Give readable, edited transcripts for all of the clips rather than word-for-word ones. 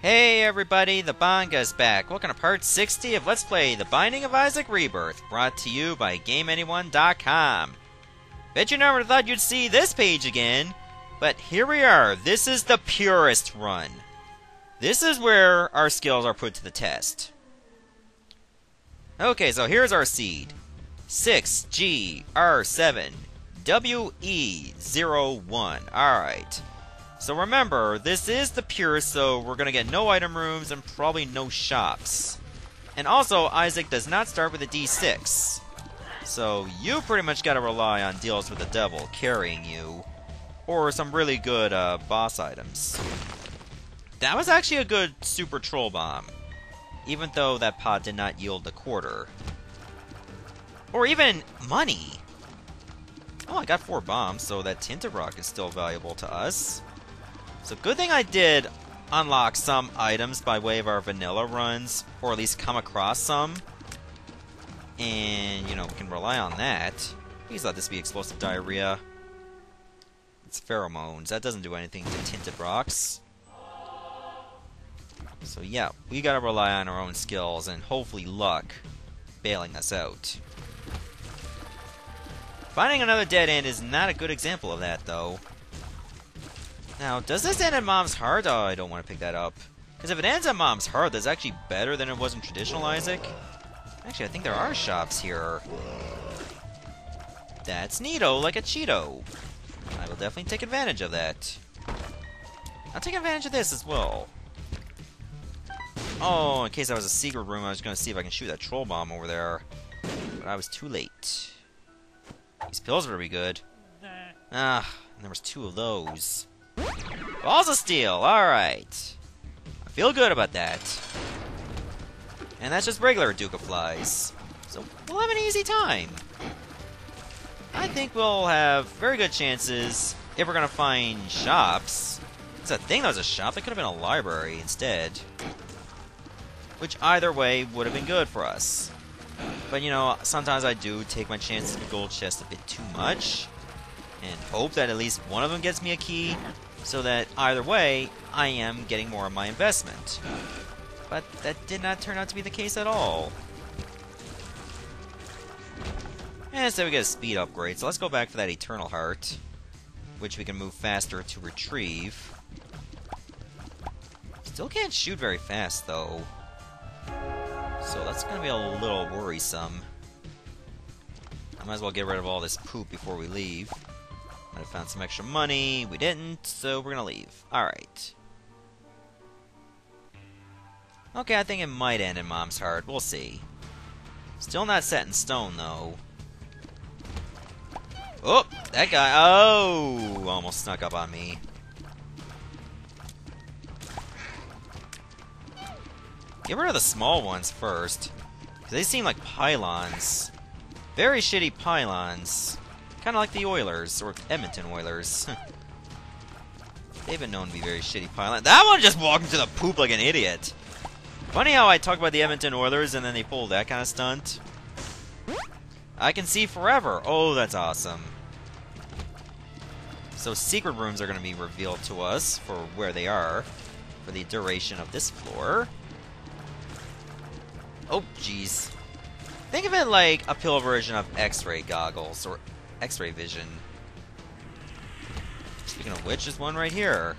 Hey everybody, the Banga's back. Welcome to part 60 of Let's Play The Binding of Isaac Rebirth, brought to you by GameAnyone.com. Bet you never thought you'd see this page again, but here we are. This is the Purist run. This is where our skills are put to the test. Okay, so here's our seed. 6GR7WE01. Alright. So remember, this is the Purist, so we're going to get no item rooms and probably no shops. And also, Isaac does not start with a D6. So you pretty much got to rely on deals with the devil carrying you, or some really good boss items. That was actually a good super troll bomb, even though that pot did not yield the quarter. Or even money. Oh, I got 4 bombs, so that tinted rock is still valuable to us. So good thing I did unlock some items by way of our vanilla runs, or at least come across some. And, you know, we can rely on that. Please let this be explosive diarrhea. It's pheromones. That doesn't do anything to tinted rocks. So yeah, we gotta rely on our own skills and hopefully luck bailing us out. Finding another dead end is not a good example of that, though. Now, does this end at Mom's Heart? Oh, I don't want to pick that up. Because if it ends at Mom's Heart, that's actually better than it was in traditional Isaac. Actually, I think there are shops here. That's neato, like a Cheeto. I will definitely take advantage of that. I'll take advantage of this as well. Oh, in case that was a secret room, I was going to see if I can shoot that troll bomb over there. But I was too late. These pills are really good. Ah, and there was 2 of those. Balls of Steel, alright. I feel good about that. And that's just regular Duke of Flies. So we'll have an easy time. I think we'll have very good chances if we're going to find shops. It's a thing that was a shop, that could have been a library instead. Which either way would have been good for us. But you know, sometimes I do take my chances with gold chests a bit too much. And hope that at least one of them gets me a key, so that either way, I am getting more of my investment. But that did not turn out to be the case at all. And instead we get a speed upgrade, so let's go back for that Eternal Heart, which we can move faster to retrieve. Still can't shoot very fast, though. So that's going to be a little worrisome. I might as well get rid of all this poop before we leave. Might have found some extra money. We didn't, so we're gonna leave. Alright. Okay, I think it might end in Mom's Heart. We'll see. Still not set in stone, though. Oh! That guy! Oh! Almost snuck up on me. Get rid of the small ones first. Because they seem like pylons. Very shitty pylons. Kind of like the Oilers, or Edmonton Oilers. They've been known to be very shitty pylons. That one just walked into the poop like an idiot. Funny how I talk about the Edmonton Oilers and then they pull that kind of stunt. I can see forever. Oh, that's awesome. So secret rooms are going to be revealed to us for where they are for the duration of this floor. Oh, jeez. Think of it like a pill version of X-ray goggles, or X-ray vision. Speaking of which, there's one right here.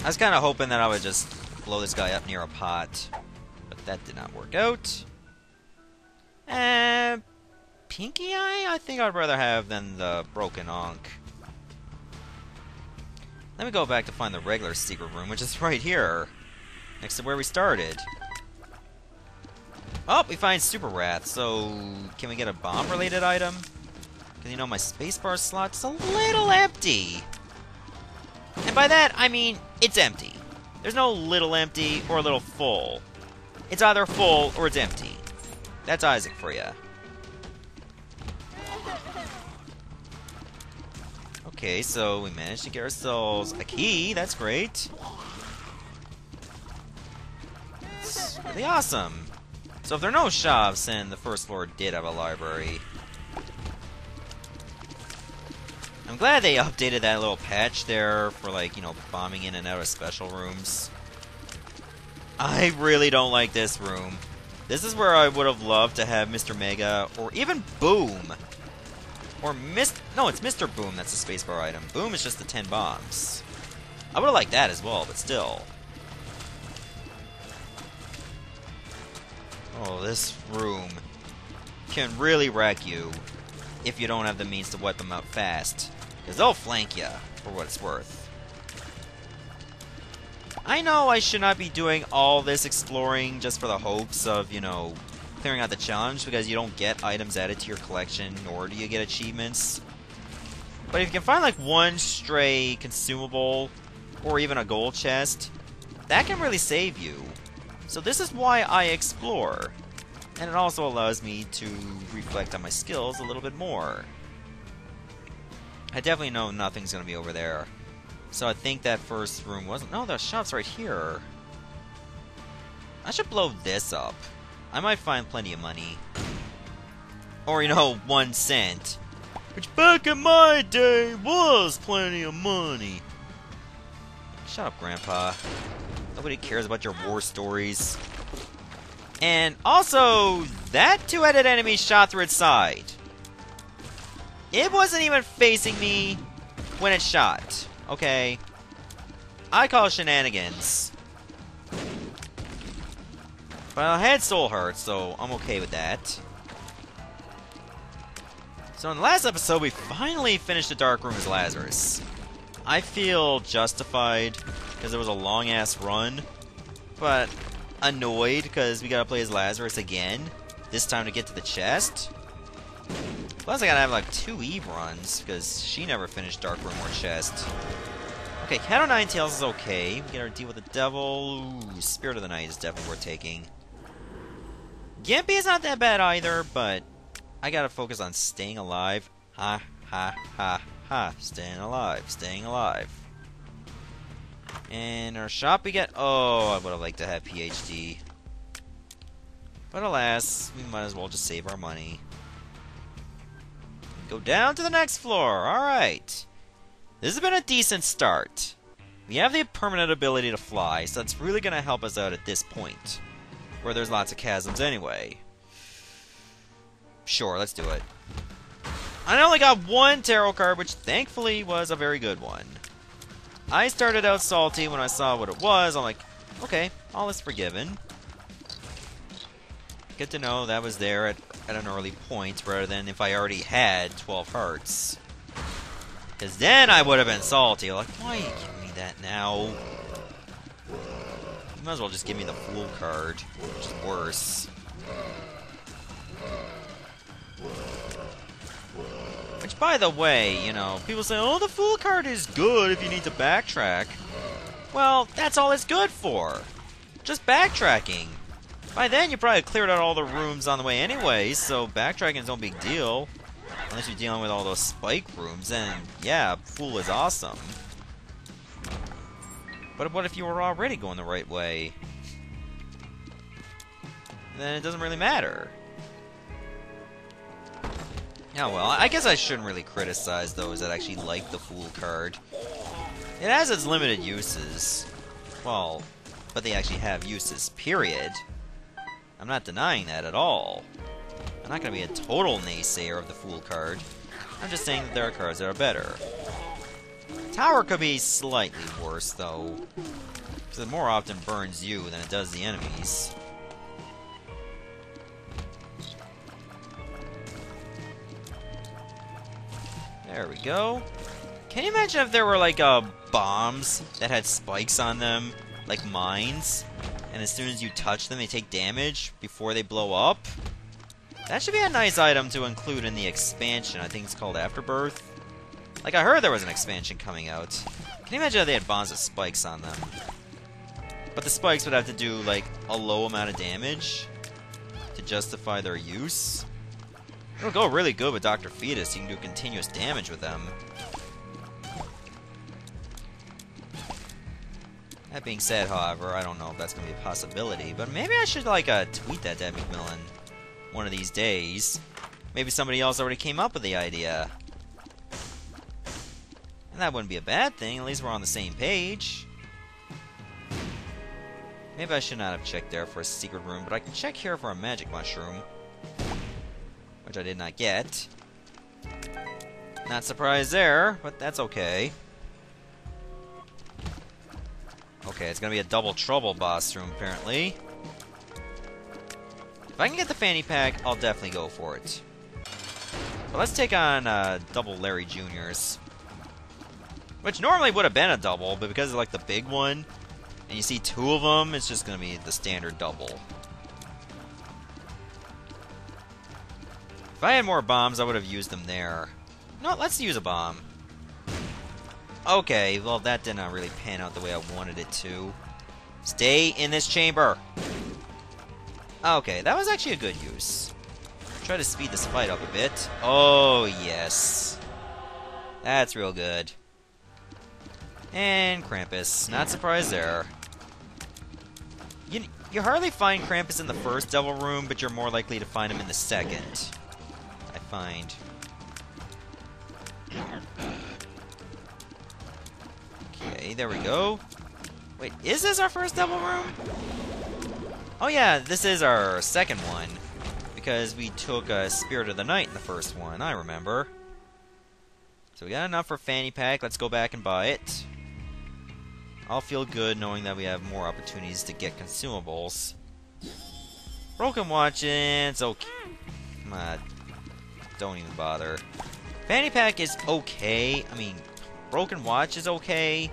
I was kind of hoping that I would just blow this guy up near a pot, but that did not work out. And Pinky Eye, I think I'd rather have than the Broken Ankh. Let me go back to find the regular secret room, which is right here, next to where we started. Oh, we find Super Wrath, so can we get a bomb-related item? Because, you know, my spacebar slot's a little empty. And by that, I mean, it's empty. There's no little empty or little full. It's either full or it's empty. That's Isaac for you. Okay, so we managed to get ourselves a key. That's great. It's really awesome. So if there are no shops, and the first floor did have a library, I'm glad they updated that little patch there for, like, you know, bombing in and out of special rooms. I really don't like this room. This is where I would have loved to have Mr. Mega, or even Boom. Or no, it's Mr. Boom that's the spacebar item. Boom is just the 10 bombs. I would have liked that as well, but still. Oh, this room can really wreck you if you don't have the means to wipe them out fast. Because they'll flank you, for what it's worth. I know I should not be doing all this exploring just for the hopes of, you know, clearing out the challenge, because you don't get items added to your collection, nor do you get achievements. But if you can find like one stray consumable, or even a gold chest, that can really save you. So this is why I explore. And it also allows me to reflect on my skills a little bit more. I definitely know nothing's going to be over there. So I think that first room wasn't... No, the shop's right here. I should blow this up. I might find plenty of money. Or, you know, 1 cent. Which back in my day was plenty of money. Shut up, Grandpa. Nobody cares about your war stories. And also, that two-headed enemy shot through its side. It wasn't even facing me when it shot. Okay. I call shenanigans. But I had soul hearts, so I'm okay with that. So in the last episode, we finally finished the Dark Room as Lazarus. I feel justified, because it was a long-ass run. But annoyed, because we gotta play as Lazarus again. This time to get to the chest. Plus I gotta have like 2 Eve runs, because she never finished Dark Room or chest. Okay, Cat o' Nine Tails is okay. We gotta deal with the devil. Ooh, Spirit of the Night is definitely worth taking. Gimpy is not that bad either, but I gotta focus on staying alive. Ha, ha, ha, ha. Staying alive, staying alive. And our shop we get... Oh, I would have liked to have PhD. But alas, we might as well just save our money. Go down to the next floor. Alright. This has been a decent start. We have the permanent ability to fly, so that's really going to help us out at this point. Where there's lots of chasms anyway. Sure, let's do it. I only got 1 tarot card, which thankfully was a very good one. I started out salty when I saw what it was. I'm like, okay, all is forgiven. Good to know that was there at an early point, rather than if I already had 12 hearts. Because then I would have been salty. Like, why are you giving me that now? You might as well just give me the Fool card, which is worse. Which, by the way, you know, people say, oh, the Fool card is good if you need to backtrack. Well, that's all it's good for. Just backtracking. By then, you probably cleared out all the rooms on the way anyway, so backtracking is no big deal. Unless you're dealing with all those spike rooms, and yeah, Fool is awesome. But what if you were already going the right way? Then it doesn't really matter. Yeah, well, I guess I shouldn't really criticize those that actually like the Fool card. It has its limited uses. Well, but they actually have uses, period. I'm not denying that at all. I'm not going to be a total naysayer of the Fool card. I'm just saying that there are cards that are better. Tower could be slightly worse, though. Because it more often burns you than it does the enemies. There we go. Can you imagine if there were, like, bombs that had spikes on them? Like mines? And as soon as you touch them, they take damage before they blow up? That should be a nice item to include in the expansion. I think it's called Afterbirth. Like, I heard there was an expansion coming out. Can you imagine if they had bombs with spikes on them? But the spikes would have to do, like, a low amount of damage to justify their use. It'll go really good with Dr. Fetus. You can do continuous damage with them. That being said, however, I don't know if that's going to be a possibility. But maybe I should, like, tweet that to Macmillan one of these days. Maybe somebody else already came up with the idea. And that wouldn't be a bad thing, at least we're on the same page. Maybe I should not have checked there for a secret room, but I can check here for a magic mushroom. Which I did not get. Not surprised there, but that's okay. Okay, it's gonna be a double trouble boss room, apparently. If I can get the fanny pack, I'll definitely go for it. But let's take on double Larry Jr.'s. Which normally would have been a double, but because of like the big one, and you see two of them, it's just gonna be the standard double. If I had more bombs, I would have used them there. No, let's use a bomb. Okay, well that did not really pan out the way I wanted it to. Stay in this chamber! Okay, that was actually a good use. Try to speed this fight up a bit. Oh, yes. That's real good. And Krampus. Not surprised there. You hardly find Krampus in the first devil room, but you're more likely to find him in the second. I find. Okay, there we go. Wait, is this our first devil room? Oh yeah, this is our second one. Because we took Spirit of the Night in the first one, I remember. So we got enough for fanny pack, let's go back and buy it. I'll feel good knowing that we have more opportunities to get consumables. Broken watch, it's okay. Don't even bother. Fanny pack is okay. I mean, broken watch is okay.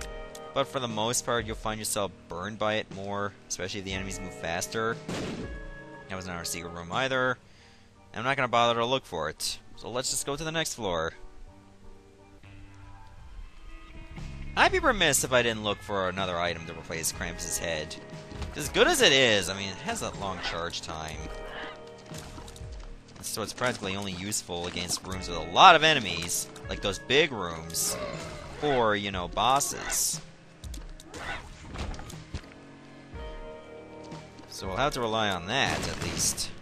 But for the most part, you'll find yourself burned by it more. Especially if the enemies move faster. That was not our secret room either. And I'm not going to bother to look for it. So let's just go to the next floor. I'd be remiss if I didn't look for another item to replace Krampus' head. As good as it is, I mean, it has that long charge time. So it's practically only useful against rooms with a lot of enemies, like those big rooms, or, you know, bosses. So we'll have to rely on that, at least.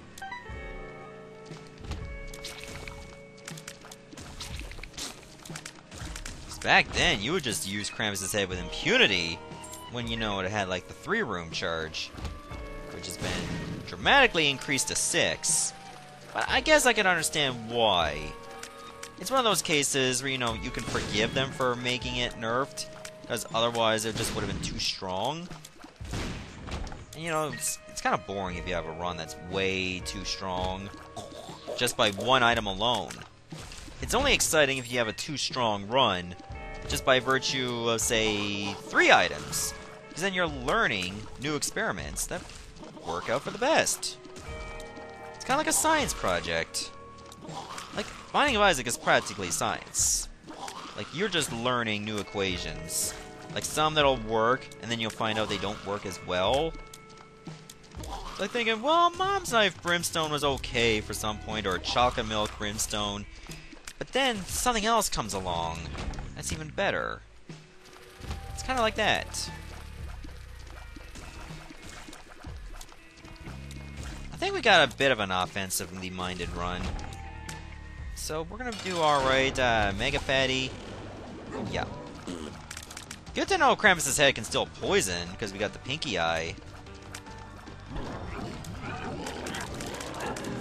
Back then, you would just use Krampus' head with impunity when, you know, it had, like, the 3-room charge, which has been dramatically increased to 6. But I guess I can understand why. It's one of those cases where, you know, you can forgive them for making it nerfed, because otherwise it just would have been too strong. And, you know, it's kind of boring if you have a run that's way too strong, just by one item alone. It's only exciting if you have a too strong run, just by virtue of, say, 3 items. Because then you're learning new experiments that work out for the best. It's kind of like a science project. Like, Binding of Isaac is practically science. Like, you're just learning new equations. Like, some that'll work, and then you'll find out they don't work as well. Like thinking, well, Mom's Knife Brimstone was okay for some point, or Chocolate Milk Brimstone. But then, something else comes along. That's even better. It's kind of like that. I think we got a bit of an offensively minded run. So, we're gonna do alright. Mega Fatty. Yeah. Good to know Krampus' head can still poison, because we got the Pinky Eye.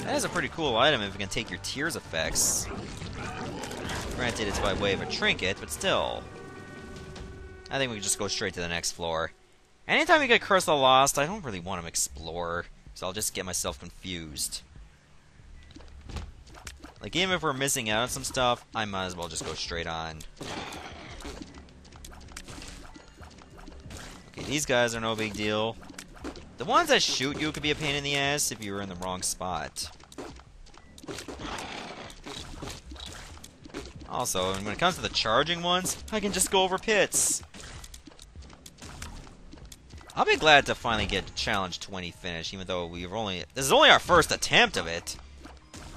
That is a pretty cool item if you can take your tears effects. Granted, it's by way of a trinket, but still. I think we can just go straight to the next floor. Anytime you get Curse of the Lost, I don't really want to explore, so I'll just get myself confused. Like, even if we're missing out on some stuff, I might as well just go straight on. Okay, these guys are no big deal. The ones that shoot you could be a pain in the ass if you were in the wrong spot. Also, when it comes to the charging ones, I can just go over pits. I'll be glad to finally get Challenge 20 finished, even though this is only our first attempt of it.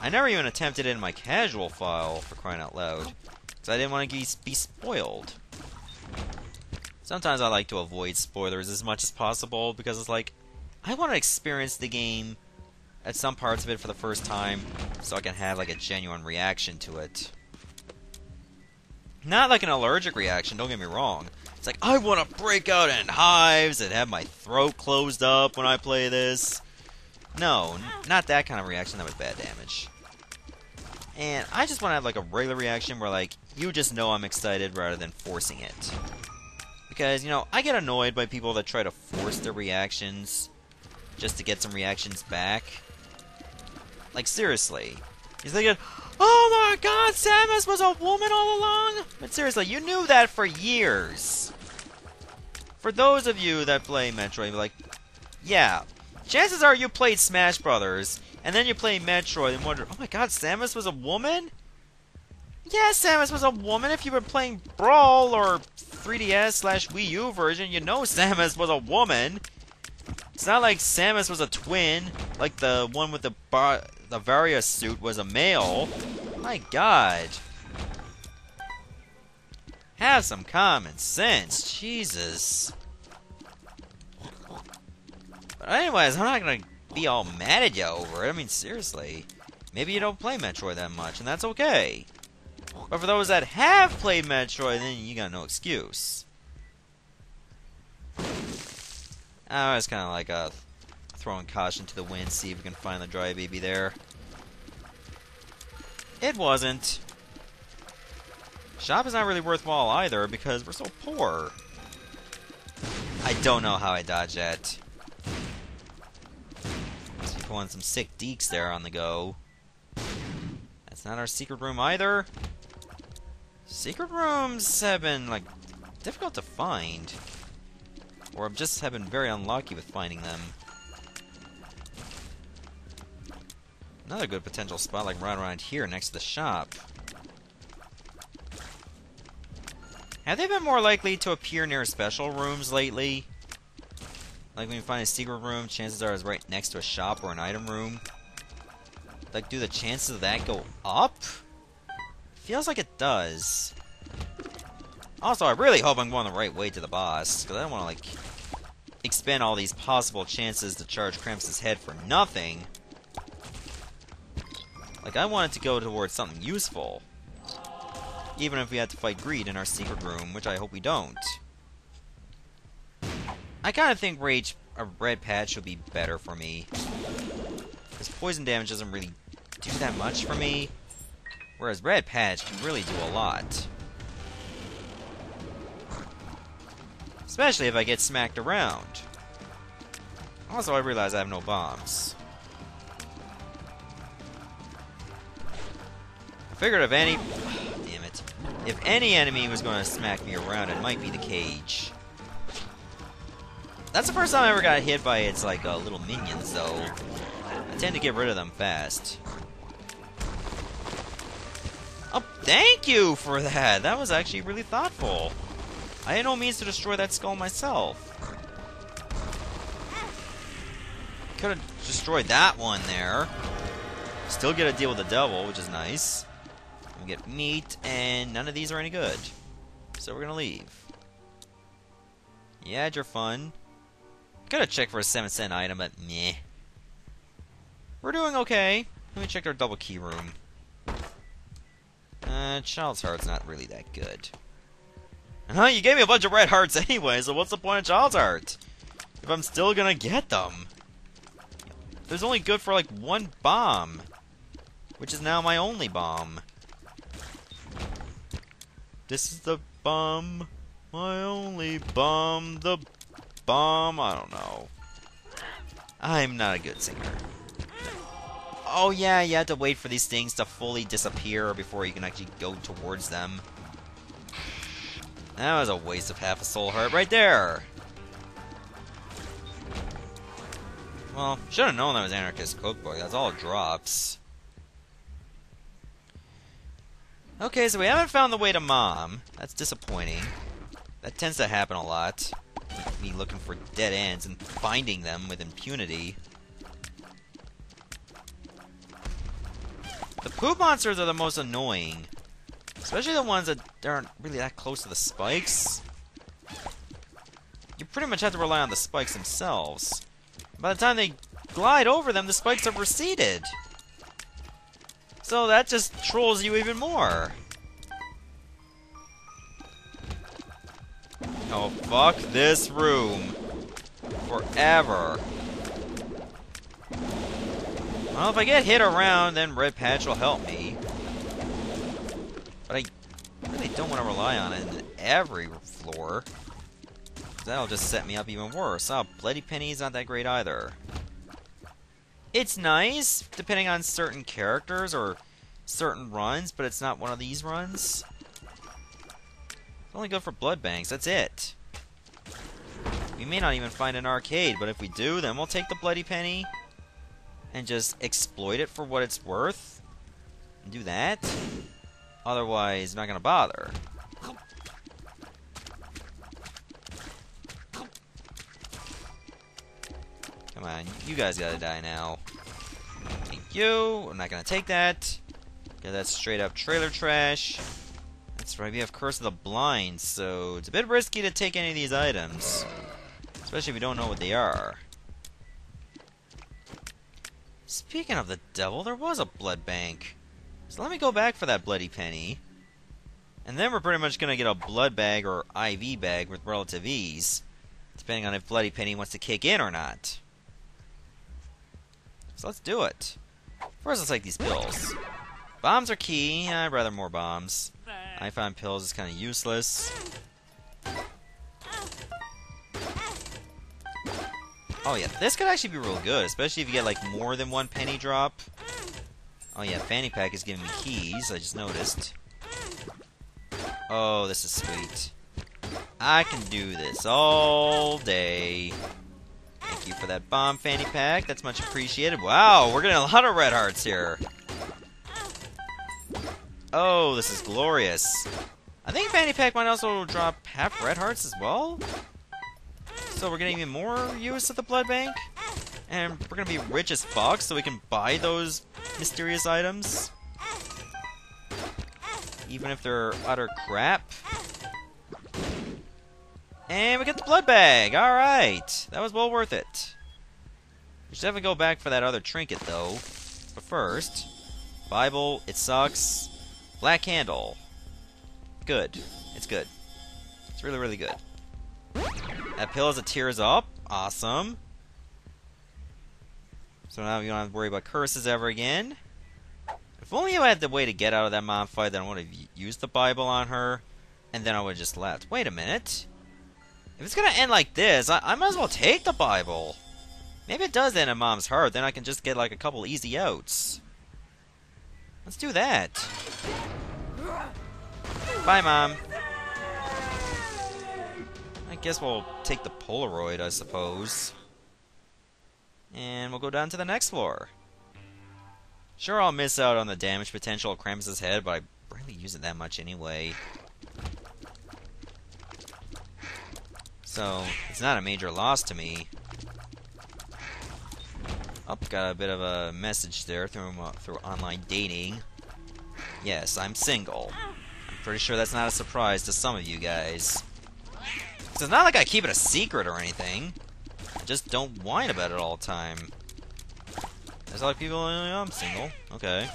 I never even attempted it in my casual file, for crying out loud, because I didn't want to be spoiled. Sometimes I like to avoid spoilers as much as possible, because it's like, I want to experience the game at some parts of it for the first time, so I can have like a genuine reaction to it. Not like an allergic reaction, don't get me wrong. It's like, I want to break out in hives and have my throat closed up when I play this. No, not that kind of reaction, that was bad damage. And I just want to have like a regular reaction where like, you just know I'm excited rather than forcing it. Because, you know, I get annoyed by people that try to force their reactions just to get some reactions back. Like, seriously. You're thinking, oh my god, Samus was a woman all along? But seriously, you knew that for years. For those of you that play Metroid, like, yeah, chances are you played Smash Brothers, and then you play Metroid and wonder, oh my god, Samus was a woman? Yeah, Samus was a woman. If you were playing Brawl or 3DS/Wii U version, you know Samus was a woman. It's not like Samus was a twin, like the one with the Varia suit was a male. My god. Have some common sense, Jesus. But anyways, I'm not gonna be all mad at you over it. I mean, seriously. Maybe you don't play Metroid that much, and that's okay. But for those that have played Metroid, then you got no excuse. I was kind of like throwing caution to the wind, see if we can find the dry baby there. It wasn't. Shop is not really worthwhile either because we're so poor. I don't know how I dodged that. People want some sick deeks there on the go. That's not our secret room either. Secret rooms have been, like, difficult to find. Or just have been very unlucky with finding them. Another good potential spot, like right around here next to the shop. Have they been more likely to appear near special rooms lately? Like when you find a secret room, chances are it's right next to a shop or an item room. Like, do the chances of that go up? Feels like it does. Also, I really hope I'm going the right way to the boss, because I don't want to, like, expend all these possible chances to charge Krampus' head for nothing. Like, I want it to go towards something useful. Even if we had to fight Greed in our secret room, which I hope we don't. I kind of think a red patch would be better for me. Because poison damage doesn't really do that much for me. Whereas red patch can really do a lot. Especially if I get smacked around. Also, I realize I have no bombs. I figured if any... damn it. If any enemy was going to smack me around, it might be the cage. That's the first time I ever got hit by its, like, little minions, though. I tend to get rid of them fast. Oh, thank you for that! That was actually really thoughtful. I had no means to destroy that skull myself. Could have destroyed that one there. Still get to deal with the devil, which is nice. We get meat, and none of these are any good. So we're gonna leave. You had your fun. Could have checked for a 7-cent item, but meh. We're doing okay. Let me check our double key room. Child's Heart's not really that good. You gave me a bunch of red hearts anyway, so what's the point of Child's Heart? If I'm still gonna get them. There's only good for like one bomb. Which is now my only bomb. This is the bomb. My only bomb. The bomb. I don't know. I'm not a good singer. Oh yeah, you have to wait for these things to fully disappear before you can actually go towards them. That was a waste of half a soul heart right there. Well, should have known that was Anarchist Cookbook. That's all it drops. Okay, so we haven't found the way to Mom. That's disappointing. That tends to happen a lot. Me looking for dead ends and finding them with impunity. The poop monsters are the most annoying. Especially the ones that aren't really that close to the spikes. You pretty much have to rely on the spikes themselves. By the time they glide over them, the spikes have receded. So that just trolls you even more. Oh, fuck this room. Forever. Well, if I get hit around, then Red Patch will help me. But I really don't want to rely on it in every floor. That'll just set me up even worse. Oh, Bloody Penny's not that great either. It's nice, depending on certain characters or certain runs, but it's not one of these runs. It's only good for blood banks, that's it. We may not even find an arcade, but if we do, then we'll take the Bloody Penny and just exploit it for what it's worth. And do that. Otherwise, I'm not gonna bother. Come on, you guys gotta die now. Thank you. I'm not gonna take that. Okay, that's straight up trailer trash. That's right, we have Curse of the Blind, so it's a bit risky to take any of these items. Especially if we don't know what they are. Speaking of the devil, there was a blood bank. So let me go back for that Bloody Penny. And then we're pretty much gonna get a blood bag or IV bag with relative ease. Depending on if Bloody Penny wants to kick in or not. So let's do it. First, let's take these pills. Bombs are key. I'd rather more bombs. I find pills is kind of useless. Oh yeah, this could actually be real good, especially if you get like more than one penny drop. Oh yeah, Fanny Pack is giving me keys, I just noticed. Oh, this is sweet. I can do this all day. Thank you for that bomb, Fanny Pack. That's much appreciated. Wow, we're getting a lot of red hearts here. Oh, this is glorious. I think Fanny Pack might also drop half red hearts as well. So we're getting even more use of the blood bank. And we're gonna be rich as fuck so we can buy those mysterious items. Even if they're utter crap. And we get the blood bag! Alright! That was well worth it. We should definitely go back for that other trinket though. But first, Bible, it sucks. Black Candle. Good. It's good. It's really, really good. That pill is a tears up. Awesome. So now we don't have to worry about curses ever again. If only I had the way to get out of that mom fight, then I would have used the Bible on her. And then I would have just left. Wait a minute. If it's gonna end like this, I might as well take the Bible. Maybe it does end in Mom's heart, then I can just get like a couple easy outs. Let's do that. Bye, Mom. I guess we'll take the Polaroid, I suppose. And we'll go down to the next floor. Sure, I'll miss out on the damage potential of Krampus' head, but I barely use it that much anyway. So, it's not a major loss to me. Oh, got a bit of a message there through online dating. Yes, I'm single. I'm pretty sure that's not a surprise to some of you guys. So it's not like I keep it a secret or anything. I just don't whine about it all the time. There's a lot of people, oh, I'm single. Okay.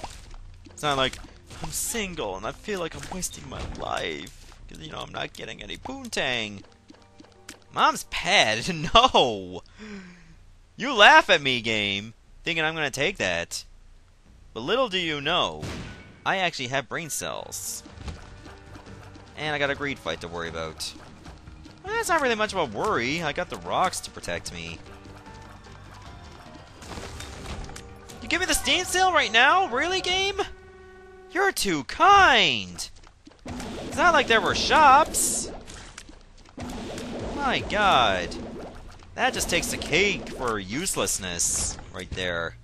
It's not like, I'm single and I feel like I'm wasting my life. Because, you know, I'm not getting any poontang. Mom's pet? No! You laugh at me, game, thinking I'm gonna take that. But little do you know, I actually have brain cells. And I got a greed fight to worry about. Well, that's not really much of a worry. I got the rocks to protect me. You give me the Steam sale right now? Really, game? You're too kind! It's not like there were shops. My god. That just takes the cake for uselessness right there.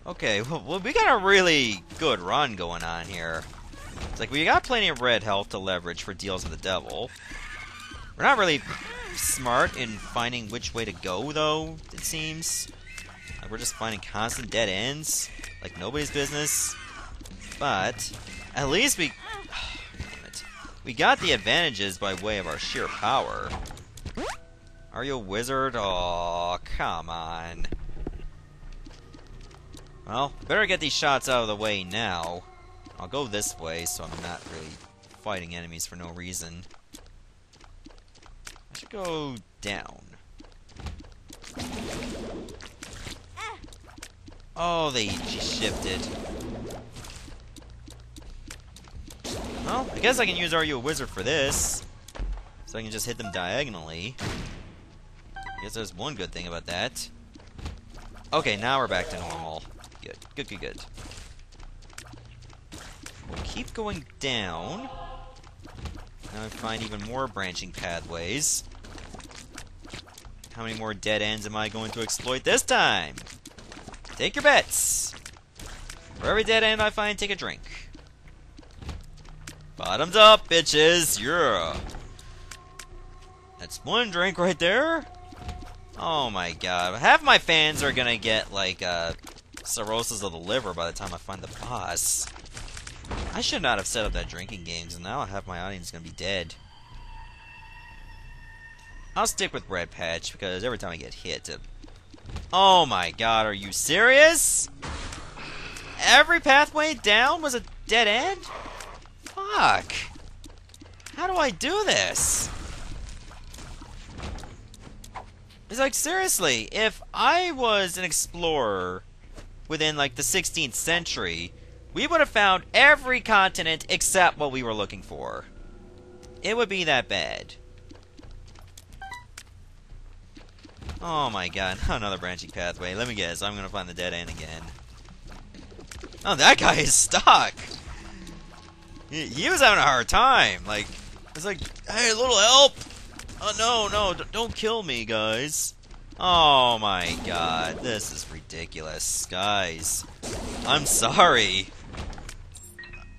Okay, well, we got a really good run going on here. It's like we got plenty of red health to leverage for deals with the devil. We're not really smart in finding which way to go, though, it seems. Like, we're just finding constant dead ends. Like nobody's business. But, at least we... Damn it. We got the advantages by way of our sheer power. Are you a wizard? Oh, come on. Well, better get these shots out of the way now. I'll go this way so I'm not really fighting enemies for no reason. I should go down. Oh, she shifted. Well, I guess I can use Are You a Wizard for this. So I can just hit them diagonally. I guess there's one good thing about that. Okay, now we're back to normal. Good, good, good, good. We'll keep going down. Now I find even more branching pathways. How many more dead ends am I going to exploit this time? Take your bets. For every dead end I find, take a drink. Bottoms up, bitches. Yeah. That's one drink right there. Oh my god. Half my fans are gonna get, like, cirrhosis of the liver by the time I find the boss. I should not have set up that drinking game, because now half my audience is gonna be dead. I'll stick with Red Patch, because every time I get hit, oh my god, are you serious? Every pathway down was a dead end? Fuck. How do I do this? It's like, seriously, if I was an explorer within, like, the 16th century, we would have found every continent except what we were looking for. It would be that bad. Oh my god, another branching pathway. Let me guess, I'm gonna find the dead end again. Oh, that guy is stuck! He was having a hard time. Like, it's like, hey, a little help! Oh, no, don't kill me, guys. Oh my god, this is ridiculous. Guys, I'm sorry.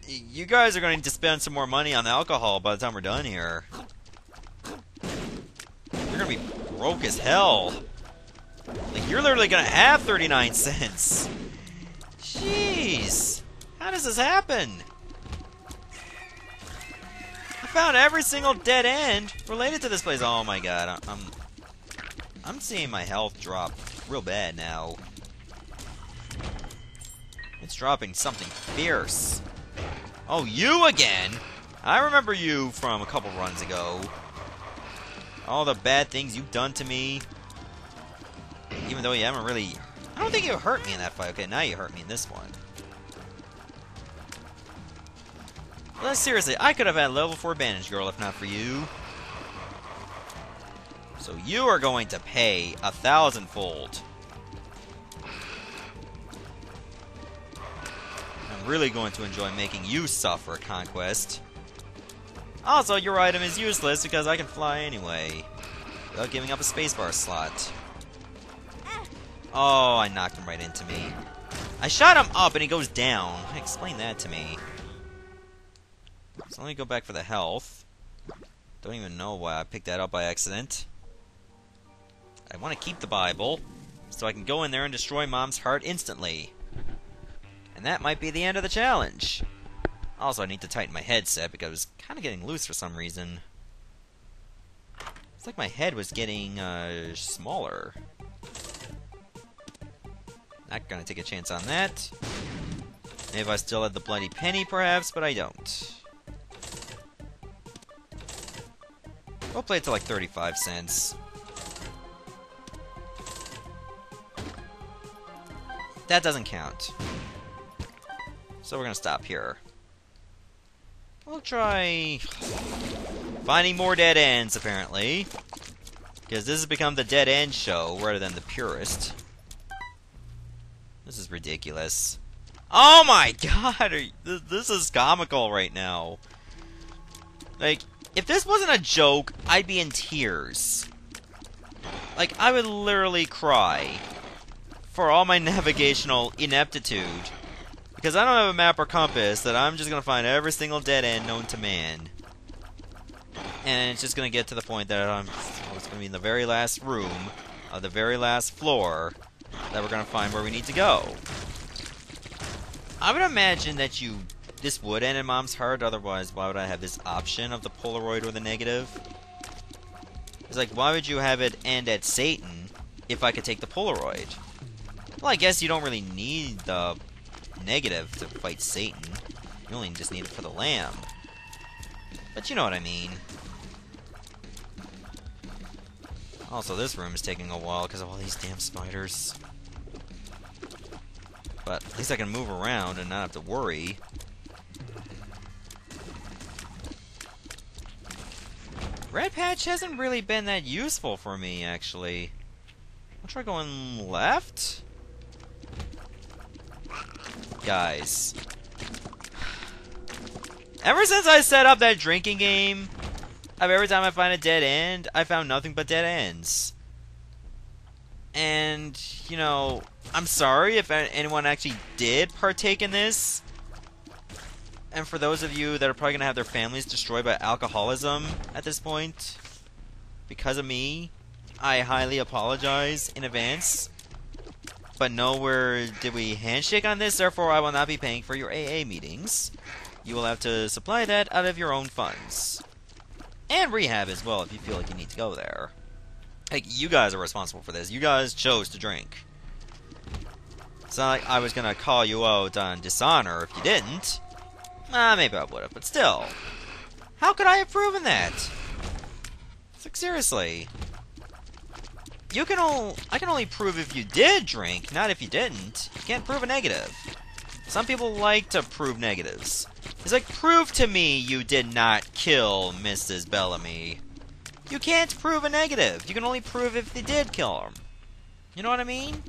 You guys are going to spend some more money on alcohol by the time we're done here. You're gonna be broke as hell. Like, you're literally gonna have 39 cents. Jeez. How does this happen? I found every single dead end related to this place. Oh my god, I'm seeing my health drop real bad now. It's dropping something fierce. Oh, you again? I remember you from a couple runs ago. All the bad things you've done to me. Even though you haven't really... I don't think you hurt me in that fight. Okay, now you hurt me in this one. Well, seriously, I could have had level 4 Bandage Girl if not for you. So you are going to pay 1,000-fold. I'm really going to enjoy making you suffer, Conquest. Also, your item is useless because I can fly anyway, without giving up a spacebar slot. Oh, I knocked him right into me. I shot him up and he goes down. Explain that to me. So let me go back for the health. Don't even know why I picked that up by accident. I want to keep the Bible, so I can go in there and destroy Mom's heart instantly. And that might be the end of the challenge. Also, I need to tighten my headset because it was kind of getting loose for some reason. It's like my head was getting smaller. Not gonna take a chance on that. Maybe if I still had the bloody penny, perhaps, but I don't. We'll play it to like 35 cents. That doesn't count. So we're gonna stop here. We'll try finding more dead ends, apparently. Because this has become the dead end show rather than the Purist. This is ridiculous. Oh my god! This is comical right now. Like, if this wasn't a joke, I'd be in tears. Like, I would literally cry for all my navigational ineptitude. Because I don't have a map or compass that I'm just going to find every single dead end known to man. And it's just going to get to the point that it's going to be in the very last room of the very last floor that we're going to find where we need to go. I would imagine that this would end in Mom's heart, otherwise why would I have this option of the Polaroid or the negative? It's like, why would you have it end at Satan if I could take the Polaroid? Well, I guess you don't really need the negative to fight Satan. You only just need it for the lamb. But you know what I mean. Also, this room is taking a while because of all these damn spiders. But at least I can move around and not have to worry. Red patch hasn't really been that useful for me, actually. I'll try going left? Guys. Ever since I set up that drinking game, every time I find a dead end, I found nothing but dead ends. And, you know, I'm sorry if anyone actually did partake in this. And for those of you that are probably going to have their families destroyed by alcoholism at this point, because of me, I highly apologize in advance. But nowhere did we handshake on this, therefore I will not be paying for your AA meetings. You will have to supply that out of your own funds. And rehab as well if you feel like you need to go there. Like, you guys are responsible for this. You guys chose to drink. It's not like I was going to call you out on dishonor if you didn't. Maybe I would have, but still. How could I have proven that? It's like, seriously. I can only prove if you did drink, not if you didn't. You can't prove a negative. Some people like to prove negatives. It's like, prove to me you did not kill Mrs. Bellamy. You can't prove a negative. You can only prove if they did kill her. You know what I mean?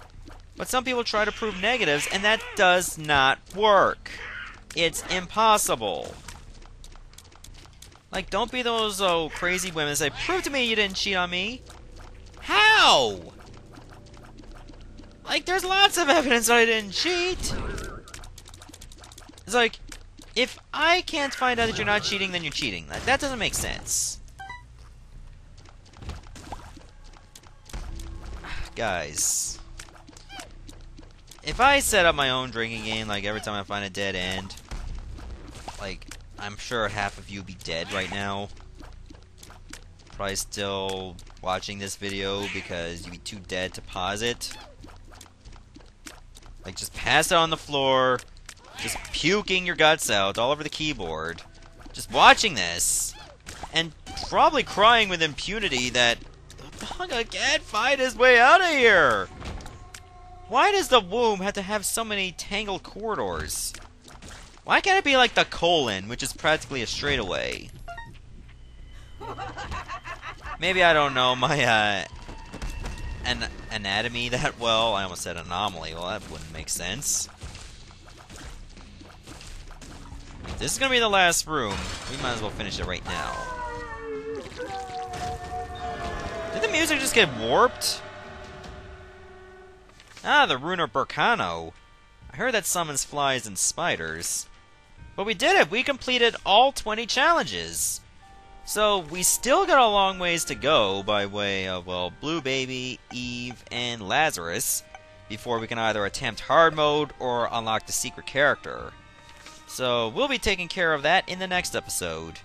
But some people try to prove negatives, and that does not work. It's impossible. Like, don't be those crazy women that say, prove to me you didn't cheat on me. How? Like, there's lots of evidence I didn't cheat. It's like, if I can't find out that you're not cheating, then you're cheating. Like, that doesn't make sense. Guys. If I set up my own drinking game, like, every time I find a dead end, like, I'm sure half of you would be dead right now. Probably still watching this video because you'd be too dead to pause it. Like, just pass out on the floor, just puking your guts out all over the keyboard, just watching this, and probably crying with impunity that the Bunga can't find his way out of here! Why does the womb have to have so many tangled corridors? Why can't it be like the colon, which is practically a straightaway? Maybe I don't know my anatomy that well. I almost said anomaly. Well, that wouldn't make sense. If this is gonna be the last room, we might as well finish it right now. Did the music just get warped? Ah, the Runer Burkano. I heard that summons flies and spiders. But we did it! We completed all 20 challenges! So, we still got a long ways to go by way of, well, Blue Baby, Eve, and Lazarus before we can either attempt hard mode or unlock the secret character. So, we'll be taking care of that in the next episode.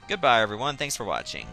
Goodbye, everyone. Thanks for watching.